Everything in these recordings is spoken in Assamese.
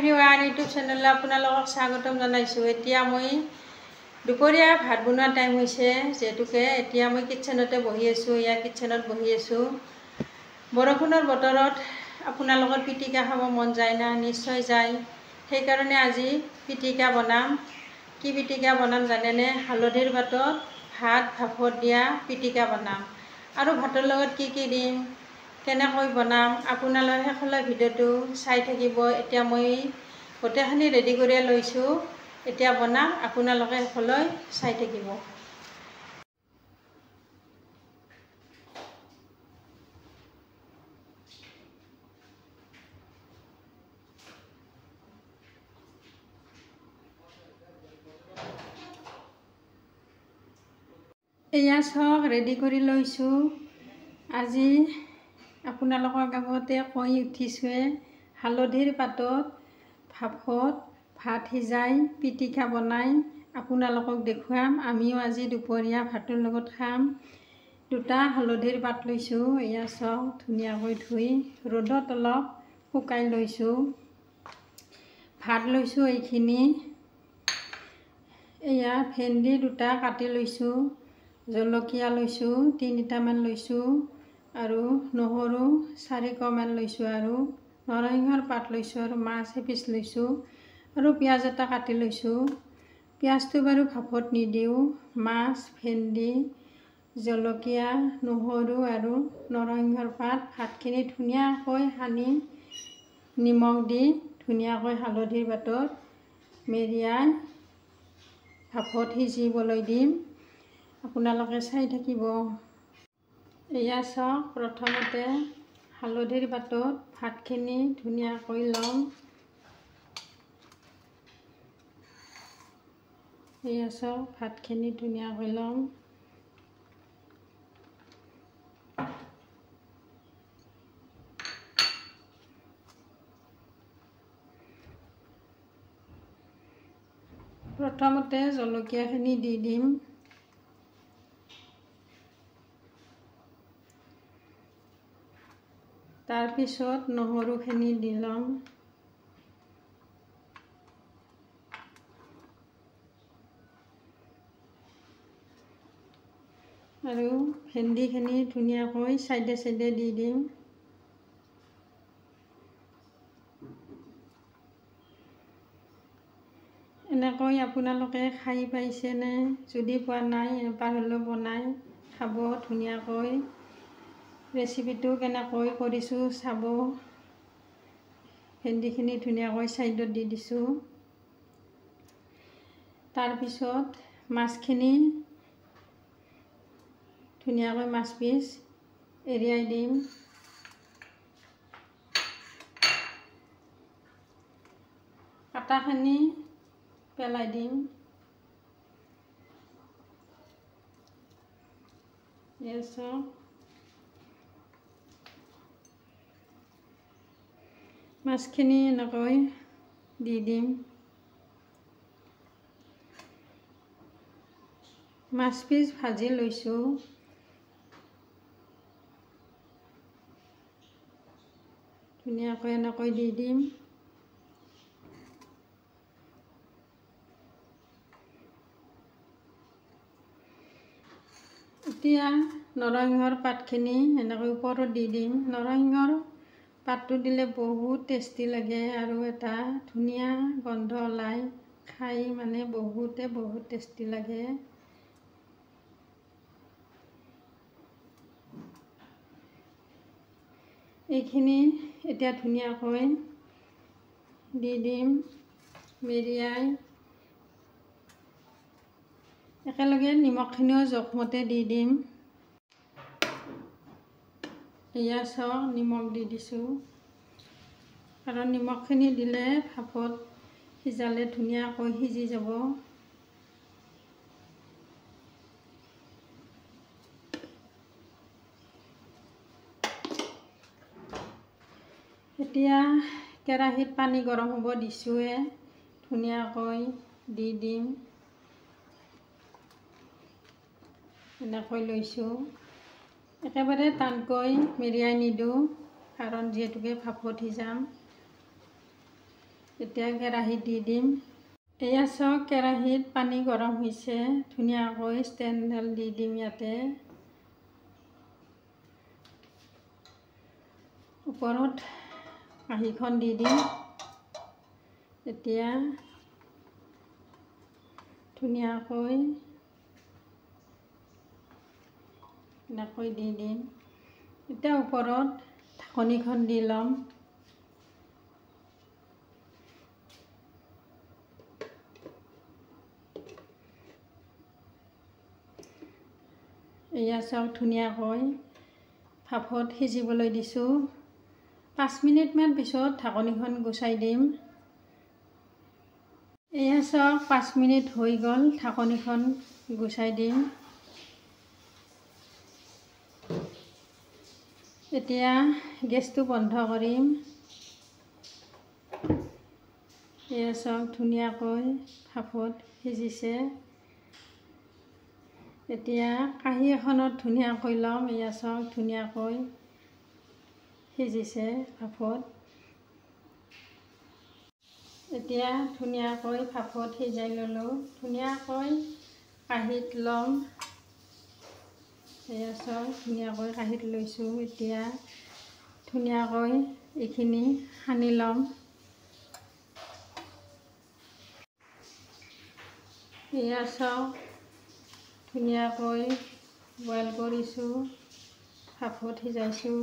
এভৰিৱান ইউটিউব চেনেললৈ আপোনালোকক স্বাগতম জনাইছোঁ। এতিয়া মই দুপৰীয়া ভাত বনোৱা টাইম হৈছে, যেহেতুকে এতিয়া মই কিটচেনতে বহি আছোঁ। কিটচেনত বহি আছোঁ। বৰষুণৰ বতৰত আপোনালোকৰ পিটিকা খাব মন যায় না? নিশ্চয় যায়। সেইকাৰণে আজি পিটিকা বনাম। কি পিটিকা বনাম জানেনে? হালধিৰ পাতত ভাত ভাপত দিয়া পিটিকা বনাম। আৰু ভাতৰ লগত কি দিম, কেনেকৈ বনাম, আপোনালোকে শেষলৈ ভিডিঅ'টো চাই থাকিব। এতিয়া মই গোটেইখিনি ৰেডি কৰি লৈছোঁ। এতিয়া বনাম, আপোনালোকে শেষলৈ চাই থাকিব। এয়া চাওক, ৰেডি কৰি লৈছোঁ। আজি আপোনালোকৰ আগতে কৈ উঠিছোঁৱে, হালধিৰ পাতত ভাপত ভাত সিজাই পিটিকা বনাই আপোনালোকক দেখুৱাম। আমিও আজি দুপৰীয়া ভাতৰ লগত খাম। দুটা হালধিৰ পাত লৈছোঁ। এয়া চাওক, ধুনীয়াকৈ ধুই ৰ'দত অলপ শুকাই লৈছোঁ। ভাত লৈছোঁ এইখিনি। এয়া ভেন্দি দুটা কাটি লৈছোঁ। জলকীয়া লৈছোঁ 3টামান লৈছোঁ আৰু নহৰু 4 কোমান লৈছোঁ আৰু নৰসিংহৰ পাত লৈছোঁ আৰু মাছ এপিচ লৈছোঁ আৰু পিঁয়াজ এটা কাটি লৈছোঁ। পিঁয়াজটো বাৰু ভাপত নিদিওঁ। মাছ, ভেন্দি, জলকীয়া, নহৰু আৰু নৰসিংহৰ পাত, ভাতখিনি ধুনীয়াকৈ সানি নিমখ দি ধুনীয়াকৈ হালধিৰ পাতত মেৰিয়াই ভাপত সিজিবলৈ দিম। আপোনালোকে চাই থাকিব। এয়া চাওক, প্ৰথমতে হালধিৰ পাতত ভাতখিনি ধুনীয়াকৈ ল'ম। এয়া চাওক, ভাতখিনি ধুনীয়াকৈ ল'ম। প্ৰথমতে জলকীয়াখিনি দি দিম। তাৰপিছত নহৰুখিনি দি ল'ম। আৰু ভেন্দিখিনি ধুনীয়াকৈ চাইডে চাইডে দি দিম। এনেকৈ আপোনালোকে খাই পাইছেনে? যদি পোৱা নাই, এবাৰ হ'লেও বনাই খাব ধুনীয়াকৈ। ৰেচিপিটো কেনেকৈ কৰিছোঁ চাব। ভেন্দিখিনি ধুনীয়াকৈ চাইডত দি দিছোঁ। তাৰপিছত মাছখিনি ধুনীয়াকৈ মাছ পিচ এৰিয়াই দিম। কাটাখিনি পেলাই দিম। মাছখিনি এনেকৈ দি দিম। মাছ পিচ ভাজি লৈছোঁ। ধুনীয়াকৈ এনেকৈ দি দিম। এতিয়া নৰসিংহৰ পাতখিনি এনেকৈ ওপৰত দি দিম। নৰসিংহৰ পাতটো দিলে বহুত টেষ্টি লাগে আৰু এটা ধুনীয়া গোন্ধ ওলায়। খাই মানে বহুত টেষ্টি লাগে। এইখিনি এতিয়া ধুনীয়াকৈ দি দিম, মেৰিয়াই। একেলগে নিমখখিনিও জোখমতে দি দিম। এয়া চাওক, নিমখ দি দিছোঁ। কাৰণ নিমখখিনি দিলে ভাপত সিজালে ধুনীয়াকৈ সিজি যাব। এতিয়া কেৰাহীত পানী গৰম হ'ব দিছোঁৱে। ধুনীয়াকৈ দি দিম। এনেকৈ লৈছোঁ। একেবাৰে টানকৈ মেৰিয়াই নিদিওঁ, কাৰণ যিহেতুকে ভাপত সিজাম। এতিয়া কেৰাহীত দি দিম। এয়া চাওক কেৰাহীত পানী গৰম হৈছে, ধুনীয়াকৈ ষ্টেণ্ডডাল দি দিম ইয়াতে। ওপৰত কাঁহীখন দি দিম। এতিয়া ধুনীয়াকৈ এনেকৈ দি দিম। এতিয়া ওপৰত ঢাকনিখন দি ল'ম। এয়া চাওক ধুনীয়াকৈ ভাপত সিজিবলৈ দিছোঁ। 5 মিনিটমান পিছত ঢাকনিখন গুচাই দিম। এয়া চাওক 5 মিনিট হৈ গ'ল, ঢাকনিখন গুচাই দিম। এতিয়া গেছটো বন্ধ কৰিম। এয়া চাওক ধুনীয়াকৈ ভাপত সিজিছে। এতিয়া কাঁহী এখনত ধুনীয়াকৈ ল'ম। এয়া চাওক ধুনীয়াকৈ সিজিছে ভাপত। এতিয়া ধুনীয়াকৈ ভাপত সিজাই ল'লোঁ। ধুনীয়াকৈ কাঁহীত ল'ম। এয়া চাওক ধুনীয়াকৈ কাঁহীত লৈছোঁ। এতিয়া ধুনীয়াকৈ এইখিনি সানি ল'ম। এয়া চাওক ধুনীয়াকৈ বইল কৰিছোঁ, ভাপত সিজাইছোঁ।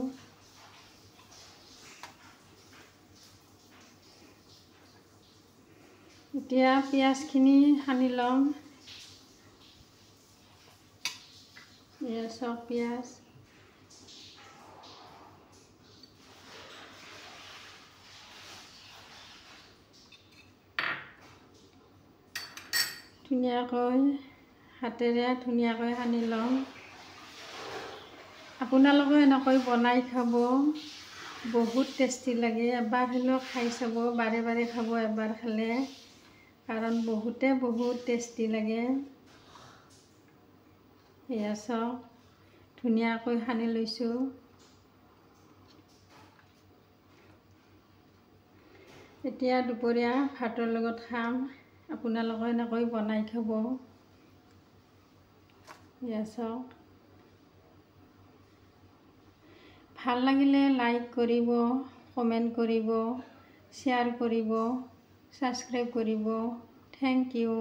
এতিয়া পিঁয়াজখিনি সানি ল'ম। এয়া চাওক পিঁয়াজ। ধুনীয়াকৈ হাতেৰে ধুনীয়াকৈ সানি ল'ম। আপোনালোকে এনেকৈ বনাই খাব, বহুত টেষ্টি লাগে। এবাৰ হ'লেও খাই চাব, বাৰে বাৰে খাব এবাৰ খালে, কাৰণ বহুত টেষ্টি লাগে। এয়া চাওক ধুনীয়াকৈ সানি লৈছোঁ। এতিয়া দুপৰীয়া ভাতৰ লগত খাম। আপোনালোকে এনেকৈ বনাই খাব। এয়া চাওক। ভাল লাগিলে লাইক কৰিব, কমেণ্ট কৰিব, শ্বেয়াৰ কৰিব, ছাবস্ক্ৰাইব কৰিব। Thank U.